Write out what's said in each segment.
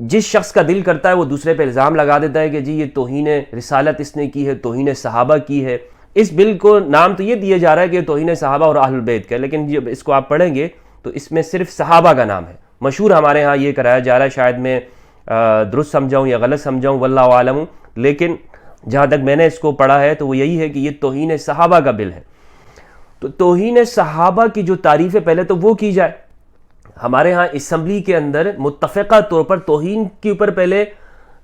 جس شخص کا دل کرتا ہے وہ دوسرے پہ الزام لگا دیتا ہے کہ جی یہ توہین رسالت اس نے کی ہے، توہین صحابہ کی ہے۔ اس بل کو نام تو یہ دیا جا رہا ہے کہ توہین صحابہ اور اہل البیت کا، لیکن جب اس کو آپ پڑھیں گے تو اس میں صرف صحابہ کا نام ہے۔ مشہور ہمارے ہاں یہ کرایا جا رہا ہے، شاید میں درست سمجھاؤں یا غلط سمجھاؤں، واللہ عالم، لیکن جہاں تک میں نے اس کو پڑھا ہے تو وہ یہی ہے کہ یہ توہین صحابہ کا بل ہے۔ تو توہین صحابہ کی جو تعریف ہے پہلے تو وہ کی جائے۔ ہمارے ہاں اسمبلی کے اندر متفقہ طور پر توہین کے اوپر پہلے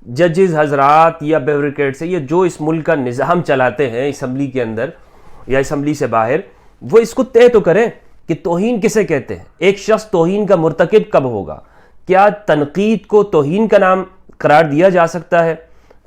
ججز حضرات یا بیوروکریٹ سے، یہ جو اس ملک کا نظام چلاتے ہیں اسمبلی کے اندر یا اسمبلی سے باہر، وہ اس کو طے تو کریں کہ توہین کسے کہتے ہیں، ایک شخص توہین کا مرتکب کب ہوگا، کیا تنقید کو توہین کا نام قرار دیا جا سکتا ہے،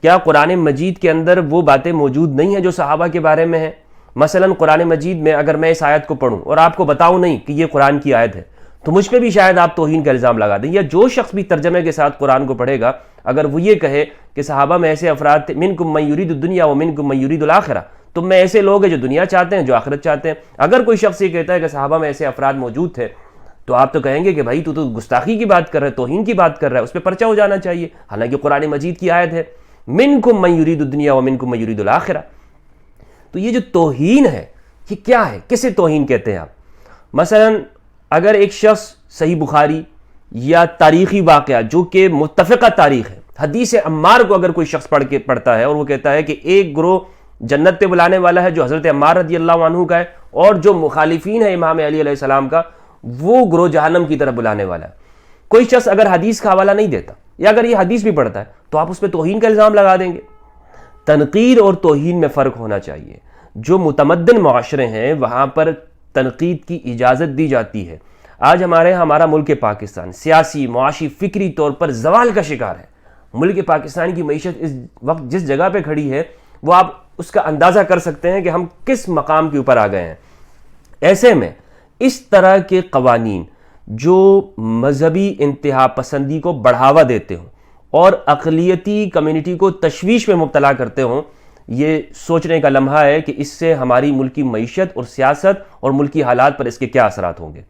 کیا قرآن مجید کے اندر وہ باتیں موجود نہیں ہیں جو صحابہ کے بارے میں ہیں؟ مثلا قرآن مجید میں اگر میں اس آیت کو پڑھوں اور آپ کو بتاؤں نہیں کہ یہ قرآن کی آیت ہے تو مجھ پہ بھی شاید آپ توہین کا الزام لگا دیں، یا جو شخص بھی ترجمے کے ساتھ قرآن کو پڑھے گا اگر وہ یہ کہے کہ صحابہ میں ایسے افراد تھے، منکم من یرید الدنیا ومنکم من یرید الآخرہ، تم میں ایسے لوگ ہیں جو دنیا چاہتے ہیں جو آخرت چاہتے ہیں۔ اگر کوئی شخص یہ کہتا ہے کہ صحابہ میں ایسے افراد موجود تھے تو آپ تو کہیں گے کہ بھائی تو گستاخی کی بات کر رہا ہے، توہین کی بات کر رہا ہے، اس پہ پرچہ ہو جانا چاہیے، حالانکہ قرآن مجید کی آیت ہے منکم من یرید الدنیا ومنکم من یرید الآخرہ۔ تو یہ جو توہین ہے یہ کیا ہے، کسے توہین کہتے ہیں آپ؟ مثلا اگر ایک شخص صحیح بخاری یا تاریخی واقعہ جو کہ متفقہ تاریخ ہے، حدیث عمار کو اگر کوئی شخص پڑھتا ہے اور وہ کہتا ہے کہ ایک گروہ جنت پہ بلانے والا ہے جو حضرت عمار رضی اللہ عنہ کا ہے، اور جو مخالفین ہے امام علی علیہ السلام کا وہ گروہ جہنم کی طرف بلانے والا ہے، کوئی شخص اگر حدیث کا حوالہ نہیں دیتا یا اگر یہ حدیث بھی پڑھتا ہے تو آپ اس پہ توہین کا الزام لگا دیں گے۔ تنقید اور توہین میں فرق ہونا چاہیے۔ جو متمدن معاشرے ہیں وہاں پر تنقید کی اجازت دی جاتی ہے۔ آج ہمارا ملک پاکستان سیاسی، معاشی، فکری طور پر زوال کا شکار ہے۔ ملک پاکستان کی معیشت اس وقت جس جگہ پہ کھڑی ہے وہ آپ اس کا اندازہ کر سکتے ہیں کہ ہم کس مقام کے اوپر آ گئے ہیں۔ ایسے میں اس طرح کے قوانین جو مذہبی انتہا پسندی کو بڑھاوا دیتے ہوں اور اقلیتی کمیونٹی کو تشویش میں مبتلا کرتے ہوں، یہ سوچنے کا لمحہ ہے کہ اس سے ہماری ملکی معیشت اور سیاست اور ملکی حالات پر اس کے کیا اثرات ہوں گے۔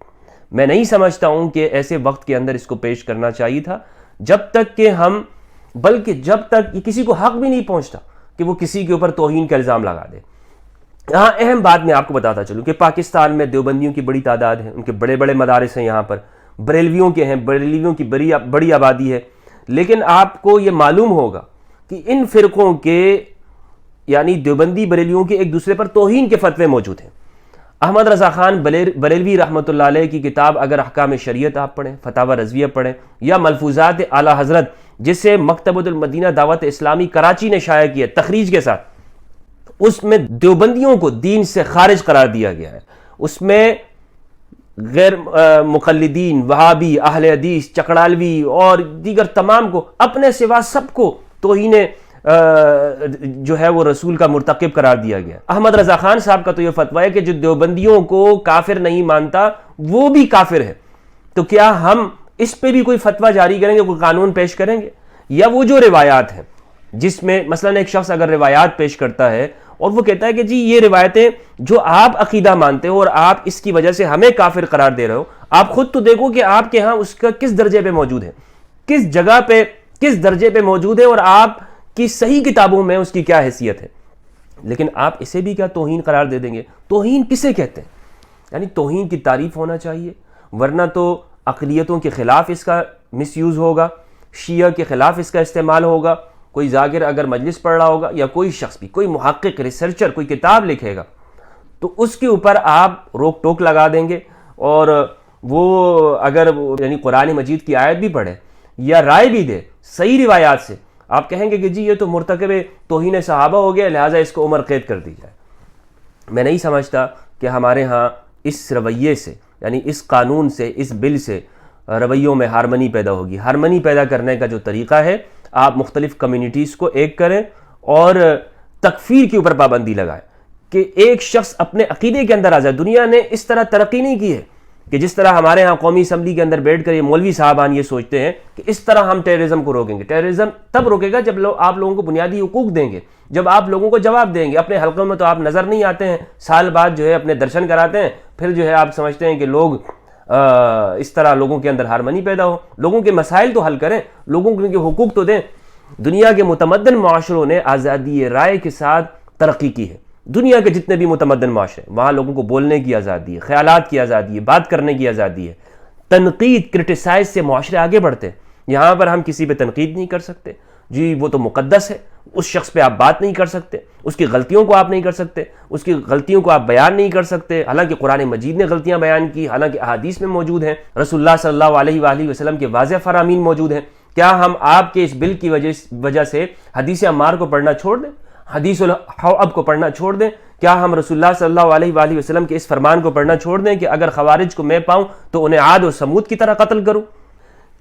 میں نہیں سمجھتا ہوں کہ ایسے وقت کے اندر اس کو پیش کرنا چاہیے تھا، بلکہ جب تک یہ کسی کو حق بھی نہیں پہنچتا کہ وہ کسی کے اوپر توہین کا الزام لگا دے۔ یہاں اہم بات میں آپ کو بتاتا چلوں کہ پاکستان میں دیوبندیوں کی بڑی تعداد ہے، ان کے بڑے بڑے مدارس ہیں، یہاں پر بریلویوں کے ہیں، بریلویوں کی بڑی آبادی ہے، لیکن آپ کو یہ معلوم ہوگا کہ ان فرقوں کے یعنی دیوبندی بریلویوں کے ایک دوسرے پر توہین کے فتوے موجود ہیں۔ احمد رضا خان بریلوی رحمۃ اللہ علیہ کی کتاب اگر احکام شریعت آپ پڑھیں، فتاوی رضویہ پڑھیں، یا ملفوظات اعلی حضرت جسے مکتبۃ المدینہ دعوت اسلامی کراچی نے شائع کیا تخریج کے ساتھ، اس میں دیوبندیوں کو دین سے خارج قرار دیا گیا ہے۔ اس میں غیر مقلدین، وہابی، اہل حدیث، چکڑالوی اور دیگر تمام کو اپنے سوا سب کو توہین جو ہے وہ رسول کا مرتکب قرار دیا گیا۔ احمد رضا خان صاحب کا تو یہ فتویٰ ہے کہ جو دیوبندیوں کو کافر نہیں مانتا وہ بھی کافر ہے۔ تو کیا ہم اس پہ بھی کوئی فتویٰ جاری کریں گے، کوئی قانون پیش کریں گے؟ یا وہ جو روایات ہیں جس میں مثلا ایک شخص اگر روایات پیش کرتا ہے اور وہ کہتا ہے کہ جی یہ روایتیں جو آپ عقیدہ مانتے ہو اور آپ اس کی وجہ سے ہمیں کافر قرار دے رہے ہو، آپ خود تو دیکھو کہ آپ کے ہاں اس کا کس درجے پہ موجود ہے، کس جگہ پہ کس درجے پہ موجود ہے، اور آپ کی صحیح کتابوں میں اس کی کیا حیثیت ہے، لیکن آپ اسے بھی کیا توہین قرار دے دیں گے؟ توہین کسے کہتے ہیں؟ یعنی توہین کی تعریف ہونا چاہیے، ورنہ تو اقلیتوں کے خلاف اس کا مس یوز ہوگا، شیعہ کے خلاف اس کا استعمال ہوگا۔ کوئی ذاکر اگر مجلس پڑھ رہا ہوگا یا کوئی شخص بھی، کوئی محقق، ریسرچر کوئی کتاب لکھے گا تو اس کے اوپر آپ روک ٹوک لگا دیں گے، اور وہ اگر یعنی قرآن مجید کی آیت بھی پڑھے یا رائے بھی دے صحیح روایات سے، آپ کہیں گے کہ جی یہ تو مرتکب توہین صحابہ ہو گیا، لہٰذا اس کو عمر قید کر دی جائے۔ میں نہیں سمجھتا کہ ہمارے ہاں اس رویے سے یعنی اس قانون سے، اس بل سے رویوں میں ہارمنی پیدا ہوگی۔ ہارمنی پیدا کرنے کا جو طریقہ ہے، آپ مختلف کمیونٹیز کو ایک کریں اور تکفیر کے اوپر پابندی لگائیں کہ ایک شخص اپنے عقیدے کے اندر آ جائے۔ دنیا نے اس طرح ترقی نہیں کی ہے کہ جس طرح ہمارے ہاں قومی اسمبلی کے اندر بیٹھ کر یہ مولوی صاحبان یہ سوچتے ہیں کہ اس طرح ہم ٹیررزم کو روکیں گے۔ ٹیررزم تب روکے گا جب آپ لوگوں کو بنیادی حقوق دیں گے، جب آپ لوگوں کو جواب دیں گے۔ اپنے حلقوں میں تو آپ نظر نہیں آتے ہیں، سال بعد جو ہے اپنے درشن کراتے ہیں، پھر جو ہے آپ سمجھتے ہیں کہ لوگ اس طرح لوگوں کے اندر ہارمنی پیدا ہو. لوگوں کے مسائل تو حل کریں, لوگوں کے حقوق تو دیں. دنیا کے متمدن معاشروں نے آزادی رائے کے ساتھ ترقی کی ہے. دنیا کے جتنے بھی متمدن معاشرے, وہاں لوگوں کو بولنے کی آزادی ہے, خیالات کی آزادی ہے, بات کرنے کی آزادی ہے, تنقید کرٹیسائز سے معاشرے آگے بڑھتے ہیں. یہاں پر ہم کسی پہ تنقید نہیں کر سکتے, جی وہ تو مقدس ہے, اس شخص پہ آپ بات نہیں کر سکتے, اس کی غلطیوں کو آپ نہیں کر سکتے, اس کی غلطیوں کو آپ بیان نہیں کر سکتے. حالانکہ قرآن مجید نے غلطیاں بیان کی, حالانکہ احادیث میں موجود ہیں, رسول اللہ صلی اللہ علیہ وآلہ وسلم کے واضح فرامین موجود ہیں. کیا ہم آپ کے اس بل کی وجہ سے حدیث عمار کو پڑھنا چھوڑ دیں, حدیث الحواب کو پڑھنا چھوڑ دیں؟ کیا ہم رسول اللہ صلی اللہ علیہ وآلہ وسلم کے اس فرمان کو پڑھنا چھوڑ دیں کہ اگر خوارج کو میں پاؤں تو انہیں عاد و سمود کی طرح قتل کروں؟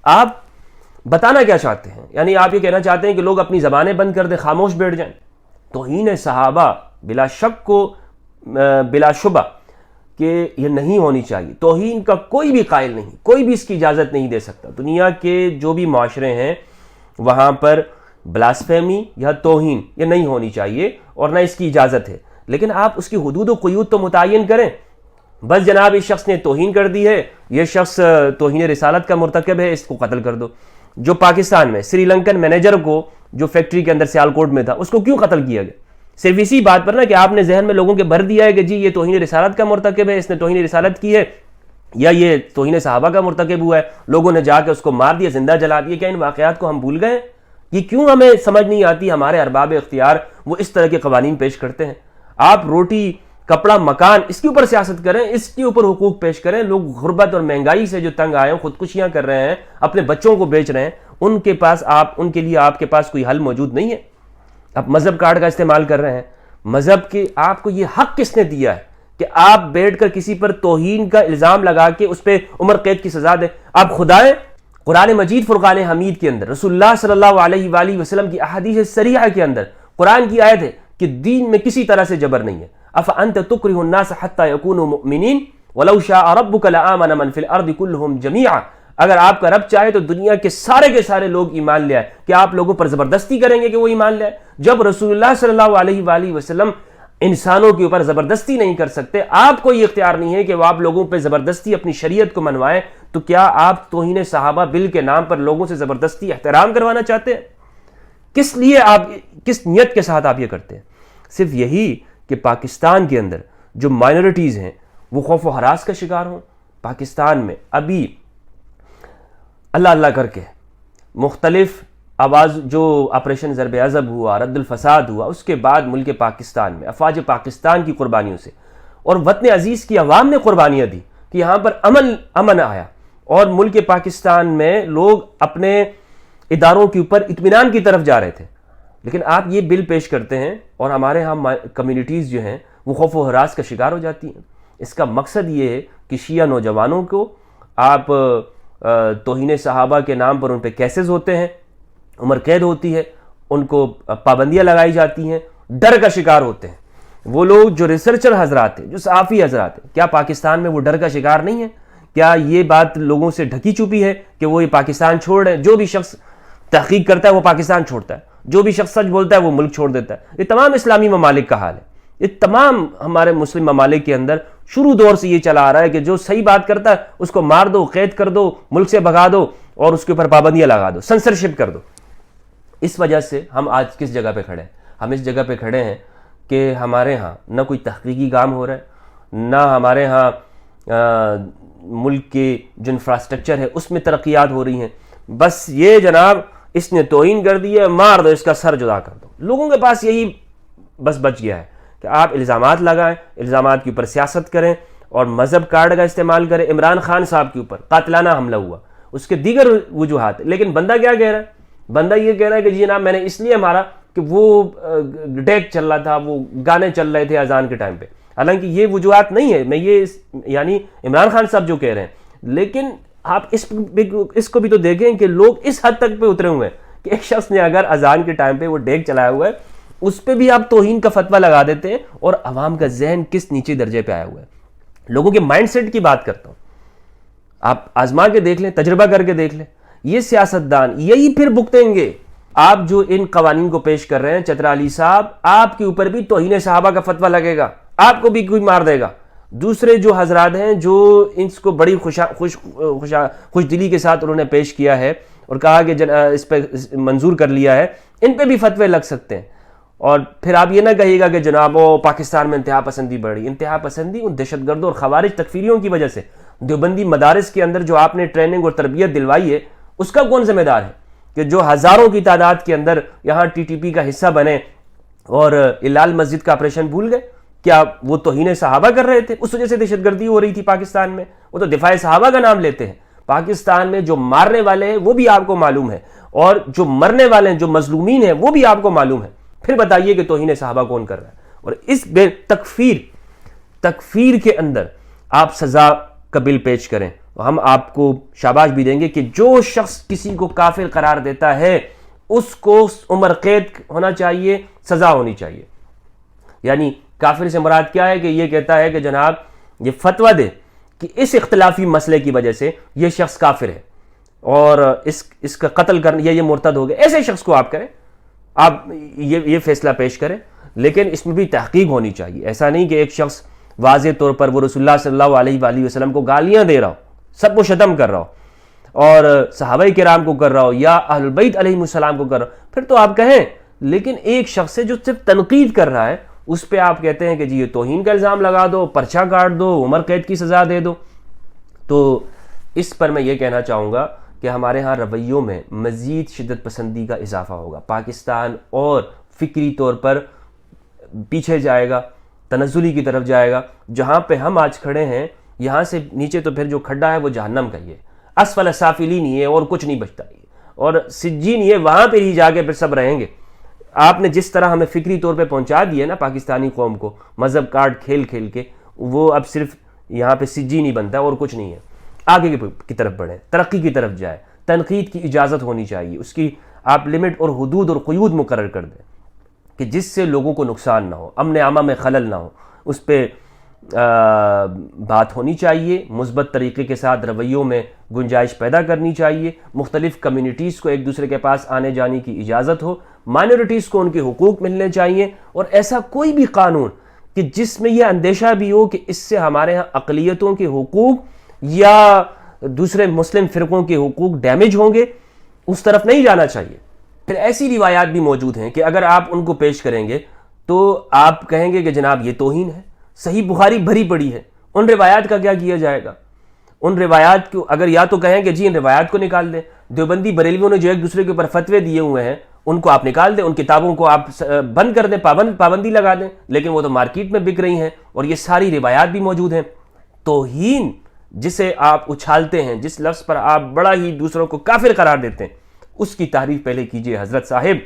آپ بتانا کیا چاہتے ہیں؟ یعنی آپ یہ کہنا چاہتے ہیں کہ لوگ اپنی زبانیں بند کر دیں, خاموش بیٹھ جائیں؟ توہین صحابہ بلا شک کو بلا شبہ کہ یہ نہیں ہونی چاہیے. توہین کا کوئی بھی قائل نہیں, کوئی بھی اس کی اجازت نہیں دے سکتا. دنیا کے جو بھی معاشرے ہیں وہاں پر بلاسفیمی یا توہین یہ نہیں ہونی چاہیے اور نہ اس کی اجازت ہے. لیکن آپ اس کی حدود و قیود تو متعین کریں. بس جناب اس شخص نے توہین کر دی ہے, یہ شخص توہین رسالت کا مرتکب ہے, اس کو قتل کر دو. جو پاکستان میں سری لنکن مینیجر کو جو فیکٹری کے اندر سیالکوٹ میں تھا, اس کو کیوں قتل کیا گیا؟ صرف اسی بات پر نا کہ آپ نے ذہن میں لوگوں کے بھر دیا ہے کہ جی یہ توہین رسالت کا مرتکب ہے, اس نے توہین رسالت کی ہے, یا یہ توہین صحابہ کا مرتکب ہوا ہے. لوگوں نے جا کے اس کو مار دیا, زندہ جلا دیا. کیا ان واقعات کو ہم بھول گئے؟ یہ کیوں ہمیں سمجھ نہیں آتی؟ ہمارے ارباب اختیار وہ اس طرح کے قوانین پیش کرتے ہیں. آپ روٹی, کپڑا, مکان, اس کے اوپر سیاست کریں, اس کے اوپر حقوق پیش کریں. لوگ غربت اور مہنگائی سے جو تنگ آئے ہیں, خودکشیاں کر رہے ہیں, اپنے بچوں کو بیچ رہے ہیں, ان کے لیے آپ کے پاس کوئی حل موجود نہیں ہے. آپ مذہب کارڈ کا استعمال کر رہے ہیں. مذہب کے آپ کو یہ حق کس نے دیا ہے کہ آپ بیٹھ کر کسی پر توہین کا الزام لگا کے اس پہ عمر قید کی سزا دیں؟ آپ خدا ہیں؟ قرآن مجید فرقان حمید کے اندر رسول اللہ صلی اللہ علیہ وآلہ وسلم کی احادیث صریحہ کے اندر قرآن کی آیت ہے کہ دین میں کسی طرح سے جبر نہیں ہے. افانت تکرہ الناس حتی یکونوا مؤمنین ولو شاء ربک لآمن من فی الارض کلہم جمیعا. اگر آپ کا رب چاہے تو دنیا کے سارے لوگ ایمان لے آئے. کیا آپ لوگوں پر زبردستی کریں گے کہ وہ ایمان لے آئے؟ جب رسول اللہ صلی اللہ علیہ وآلہ وسلم انسانوں کے اوپر زبردستی نہیں کر سکتے, آپ کو یہ اختیار نہیں ہے کہ وہ آپ لوگوں پہ زبردستی اپنی شریعت کو منوائیں, تو کیا آپ توہین صحابہ بل کے نام پر لوگوں سے زبردستی احترام کروانا چاہتے ہیں؟ کس لیے آپ, کس نیت کے ساتھ آپ یہ کرتے ہیں؟ صرف یہی کہ پاکستان کے اندر جو مائنورٹیز ہیں وہ خوف و ہراس کا شکار ہوں. پاکستان میں ابھی اللہ اللہ کر کے مختلف آواز, جو آپریشن ضرب عضب ہوا, رد الفساد ہوا, اس کے بعد ملک پاکستان میں افواج پاکستان کی قربانیوں سے اور وطن عزیز کی عوام نے قربانیاں دی کہ یہاں پر امن آیا, اور ملک پاکستان میں لوگ اپنے اداروں کے اوپر اطمینان کی طرف جا رہے تھے. لیکن آپ یہ بل پیش کرتے ہیں اور ہمارے ہاں کمیونٹیز جو ہیں وہ خوف و ہراس کا شکار ہو جاتی ہیں. اس کا مقصد یہ ہے کہ شیعہ نوجوانوں کو آپ توہین صحابہ کے نام پر ان پہ کیسز ہوتے ہیں, عمر قید ہوتی ہے, ان کو پابندیاں لگائی جاتی ہیں, ڈر کا شکار ہوتے ہیں. وہ لوگ جو ریسرچر حضرات ہیں, جو صحافی حضرات ہیں, کیا پاکستان میں وہ ڈر کا شکار نہیں ہے؟ کیا یہ بات لوگوں سے ڈھکی چھپی ہے کہ وہ یہ پاکستان چھوڑ رہے ہیں؟ جو بھی شخص تحقیق کرتا ہے وہ پاکستان چھوڑتا ہے, جو بھی شخص سچ بولتا ہے وہ ملک چھوڑ دیتا ہے. یہ تمام اسلامی ممالک کا حال ہے. یہ تمام ہمارے مسلم ممالک کے اندر شروع دور سے یہ چلا آ رہا ہے کہ جو صحیح بات کرتا ہے اس کو مار دو, قید کر دو, ملک سے بھگا دو, اور اس کے اوپر پابندیاں لگا دو, سنسرشپ کر دو. اس وجہ سے ہم آج کس جگہ پہ کھڑے ہیں؟ ہم اس جگہ پہ کھڑے ہیں کہ ہمارے ہاں نہ کوئی تحقیقی کام ہو رہا ہے, نہ ہمارے ہاں ملک کے جو انفراسٹرکچر ہے اس میں ترقیات ہو رہی ہیں. بس یہ جناب اس نے توہین کر دی ہے, مار دو, اس کا سر جدا کر دو. لوگوں کے پاس یہی بس بچ گیا ہے کہ آپ الزامات لگائیں, الزامات کے اوپر سیاست کریں اور مذہب کارڈ کا استعمال کریں. عمران خان صاحب کے اوپر قاتلانہ حملہ ہوا, اس کے دیگر وجوہات, لیکن بندہ کیا کہہ رہا ہے؟ بندہ یہ کہہ رہا ہے کہ جی جناب میں نے اس لیے مارا کہ وہ ڈیک چل رہا تھا, وہ گانے چل رہے تھے اذان کے ٹائم پہ. حالانکہ یہ وجوہات نہیں ہے, میں یہ یعنی عمران خان صاحب جو کہہ رہے ہیں. لیکن آپ اس کو بھی تو دیکھیں کہ لوگ اس حد تک پہ اترے ہوئے ہیں کہ ایک شخص نے اگر اذان کے ٹائم پہ وہ ڈیک چلایا ہوا ہے اس پہ بھی آپ توہین کا فتویٰ لگا دیتے ہیں, اور عوام کا ذہن کس نیچے درجے پہ آیا ہوا ہے. لوگوں کے مائنڈ سیٹ کی بات کرتا ہوں, آپ آزما کے دیکھ لیں, تجربہ کر کے دیکھ لیں. یہ سیاستدان یہی پھر بھگتیں گے. آپ جو ان قوانین کو پیش کر رہے ہیں چترالی صاحب, آپ کے اوپر بھی توہین صحابہ کا فتویٰ لگے گا, آپ کو بھی کوئی مار دے گا. دوسرے جو حضرات ہیں جو اس کو بڑی خوش دلی کے ساتھ انہوں نے پیش کیا ہے اور کہا کہ اس پہ منظور کر لیا ہے، ان پہ بھی فتوے لگ سکتے ہیں۔ اور پھر آپ یہ نہ کہیے گا کہ جناب پاکستان میں انتہا پسندی بڑھ رہی۔ انتہا پسندی ان دہشت گردوں اور خوارج تکفیریوں کی وجہ سے، دیوبندی مدارس کے اندر جو آپ نے ٹریننگ اور تربیت دلوائی ہے، اس کا کون ذمہ دار ہے کہ جو ہزاروں کی تعداد کے اندر یہاں ٹی ٹی پی کا حصہ بنے اور لال مسجد کا آپریشن بھول گئے؟ کیا وہ توہین صحابہ کر رہے تھے؟ اس وجہ سے دہشت گردی ہو رہی تھی پاکستان میں؟ وہ تو دفاع صحابہ کا نام لیتے ہیں۔ پاکستان میں جو مارنے والے ہیں وہ بھی آپ کو معلوم ہے، اور جو مرنے والے ہیں، جو مظلومین ہیں، وہ بھی آپ کو معلوم ہے۔ پھر بتائیے کہ توہین صحابہ کون کر رہا ہے؟ اور اس تکفیر کے اندر آپ سزا کا بل پیش کریں، ہم آپ کو شاباش بھی دیں گے کہ جو شخص کسی کو کافر قرار دیتا ہے اس کو عمر قید ہونا چاہیے، سزا ہونی چاہیے۔ یعنی کافر سے مراد کیا ہے کہ یہ کہتا ہے کہ جناب یہ فتویٰ دے کہ اس اختلافی مسئلے کی وجہ سے یہ شخص کافر ہے اور اس کا قتل کرنا یا یہ مرتد ہو گیا، ایسے شخص کو آپ کریں، آپ یہ فیصلہ پیش کریں، لیکن اس میں بھی تحقیق ہونی چاہیے۔ ایسا نہیں کہ ایک شخص واضح طور پر وہ رسول اللہ صلی اللہ علیہ وآلہ وسلم کو گالیاں دے رہا ہو، سب کو شتم کر رہا ہو اور صحابہ کرام کو کر رہا ہو یا اہل البیت علیہ السلام کو کر رہا ہو، پھر تو آپ کہیں۔ لیکن ایک شخص ہے جو صرف تنقید کر رہا ہے، اس پہ آپ کہتے ہیں کہ جی یہ توہین کا الزام لگا دو، پرچہ کاٹ دو، عمر قید کی سزا دے دو۔ تو اس پر میں یہ کہنا چاہوں گا کہ ہمارے ہاں رویوں میں مزید شدت پسندی کا اضافہ ہوگا، پاکستان اور فکری طور پر پیچھے جائے گا، تنزلی کی طرف جائے گا۔ جہاں پہ ہم آج کھڑے ہیں یہاں سے نیچے تو پھر جو کھڈا ہے وہ جہنم کا ہی ہے، اسفل سافلین ہی ہے اور کچھ نہیں بچتا ہی، اور سجین ہی ہے، وہاں پہ ہی جا کے پھر سب رہیں گے۔ آپ نے جس طرح ہمیں فکری طور پہ پہنچا دیا نا پاکستانی قوم کو، مذہب کارڈ کھیل کھیل کے، وہ اب صرف یہاں پہ سجی نہیں بنتا اور کچھ نہیں ہے۔ آگے کی طرف بڑھیں، ترقی کی طرف جائے، تنقید کی اجازت ہونی چاہیے، اس کی آپ لمٹ اور حدود اور قیود مقرر کر دیں کہ جس سے لوگوں کو نقصان نہ ہو، امن عامہ میں خلل نہ ہو، اس پہ بات ہونی چاہیے۔ مثبت طریقے کے ساتھ رویوں میں گنجائش پیدا کرنی چاہیے، مختلف کمیونٹیز کو ایک دوسرے کے پاس آنے جانے کی اجازت ہو، مائنورٹیز کو ان کے حقوق ملنے چاہیے، اور ایسا کوئی بھی قانون کہ جس میں یہ اندیشہ بھی ہو کہ اس سے ہمارے ہاں اقلیتوں کے حقوق یا دوسرے مسلم فرقوں کے حقوق ڈیمیج ہوں گے، اس طرف نہیں جانا چاہیے۔ پھر ایسی روایات بھی موجود ہیں کہ اگر آپ ان کو پیش کریں گے تو آپ کہیں گے کہ جناب یہ توہین ہے، صحیح بخاری بھری پڑی ہے، ان روایات کا کیا کیا جائے گا؟ ان روایات کو اگر یا تو کہیں کہ جی ان روایات کو نکال دیں، دیوبندی بریلویوں نے جو ایک دوسرے کے اوپر فتوے دیے ہوئے ہیں ان کو آپ نکال دیں، ان کتابوں کو آپ بند کر دیں، پابندی لگا دیں، لیکن وہ تو مارکیٹ میں بک رہی ہیں اور یہ ساری روایات بھی موجود ہیں۔ توہین جسے آپ اچھالتے ہیں، جس لفظ پر آپ بڑا ہی دوسروں کو کافر قرار دیتے ہیں، اس کی تعریف پہلے کیجئے حضرت صاحب،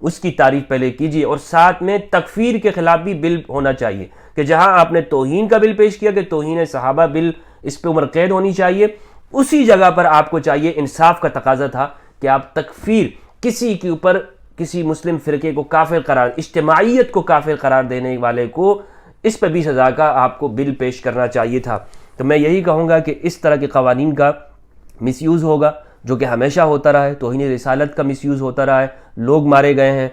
اس کی تعریف پہلے کیجئے، اور ساتھ میں تکفیر کے خلاف بھی بل ہونا چاہیے کہ جہاں آپ نے توہین کا بل پیش کیا کہ توہین صحابہ بل، اس پہ عمر قید ہونی چاہیے، اسی جگہ پر آپ کو چاہیے، انصاف کا تقاضا تھا کہ آپ تکفیر، کسی کے اوپر کسی مسلم فرقے کو کافر قرار، اجتماعیت کو کافر قرار دینے والے کو، اس پہ بھی سزا کا آپ کو بل پیش کرنا چاہیے تھا۔ تو میں یہی کہوں گا کہ اس طرح کے قوانین کا مس یوز ہوگا جو کہ ہمیشہ ہوتا رہا ہے، توہین رسالت کا مس یوز ہوتا رہا ہے، لوگ مارے گئے ہیں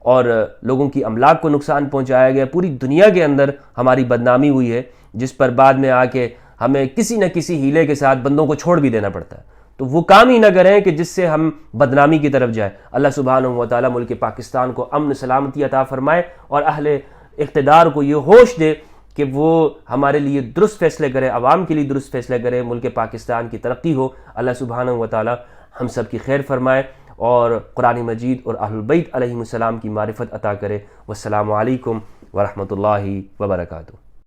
اور لوگوں کی املاک کو نقصان پہنچایا گیا، پوری دنیا کے اندر ہماری بدنامی ہوئی ہے، جس پر بعد میں آ کے ہمیں کسی نہ کسی ہیلے کے ساتھ بندوں کو چھوڑ بھی دینا پڑتا ہے۔ تو وہ کام ہی نہ کریں کہ جس سے ہم بدنامی کی طرف جائیں۔ اللہ سبحانہ و تعالیٰ ملک پاکستان کو امن سلامتی عطا فرمائے اور اہل اقتدار کو یہ ہوش دے کہ وہ ہمارے لیے درست فیصلے کرے، عوام کے لیے درست فیصلے کرے، ملک پاکستان کی ترقی ہو۔ اللہ سبحانہ و تعالیٰ ہم سب کی خیر فرمائے اور قرآن مجید اور اہل البیت علیہم السلام کی معرفت عطا کرے۔ والسلام علیکم ورحمۃ اللہ وبرکاتہ۔